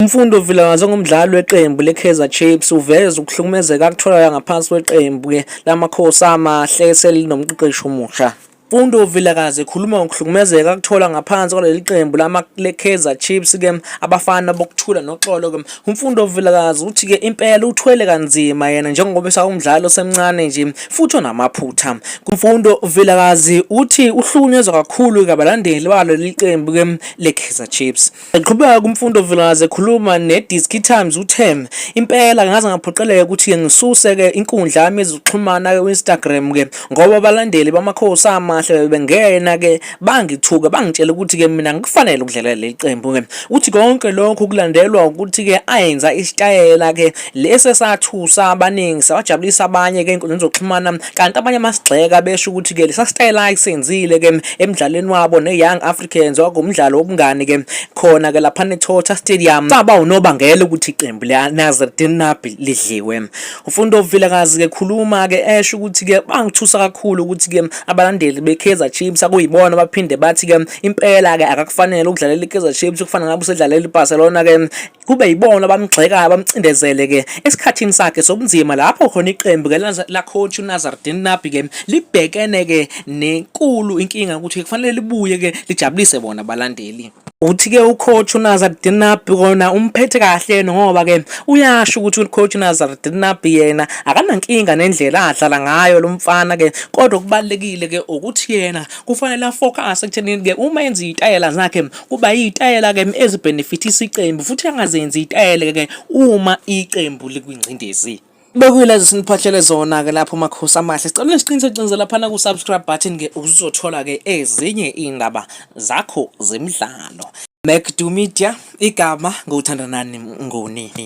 Umfundo Vilakazi ongumdlali weqembu leKaizer Chiefs uveza ukuhlukumezeka akutholayo ngaphansi kweqembu lamakhosi amahle eselinomqeqeshi omusha. Mfundo Vilakazi ekhuluma ngokuhlukumezeka akuthola ngaphansi kwaleli qembu leKaizer Chiefs abafana bokuthula noxolo Umfundo Vilakazi uthi impela uthwele kanzima yena njengoba esawumdlalo semncane nje futhi onamaphutha. Kumfundo Vilakazi uthi uhlukunyezwa kakhulu abalandeli balo leli qembu leKaizer Chiefs. Eqhubeka kumfundo Vilakazi ekhuluma neDiski Times uthe impela ngaze ngaphoqeleka ukuthi ngisuse inkundla yami yezokuxhumana ku-Instagram ngoba abalandeli bamakhosi amahle bengena bangithuka bangitshela ukuthi mina ngikufanele ukudlalela leli qembu uthi konke lokho kulandelwa ukuthi ayenza isitayela lese sathusa abaningi sabajabulisa abanye einkundleni zokuxhumana kanti abanye amasigxeka besho ukuthi lesa sitayela ayisenzile emidlalweni wabo neYoung Africans wakungumdlalo wobungani khona lapha eTotha Stadium saba unobangela ukuthi iqembu leNazareth Nabi lidliwe. Umfundo Vilakazi ekhuluma esho ukuthi bangithusa kakhulu ukuthi abalandeli beKaizer Chiefs akuyibona abaphinde bathi impela akakufanele ukudlalela iKaizer Chiefs ukufana ngabe usedlalela iBarcelona kube yibona abamgxekayo bamcindezele esikhathini sakhe sobunzima lapho khona iqembu la coach uNazareth Nabi libhekene nenkulu inkinga ukuthi kufanele libuye lijabulise bona abalandeli. Uthi ucoach uNazareth Nabi kona umphethe kahle ngoba uyasho ukuthi ucoach uNazareth Nabi yena akanankinga nendlela adlala ngayo lo mfana kodwa kubalekile ukuthi yena kufanele afocus ekuthenini uma enza izitayela zakhe kuba izitayela ezibenefitisa iqembu futhi angazenzi izitayela uma iqembu likwingcindezi. Bekuyilezi siniphathele zona lapho makhosi amahle sicela siqinisekise lapha ku subscribe button uzothola ezinye indaba zakho zemidlalo. MacDo Media igama ngothandanani Ngoni.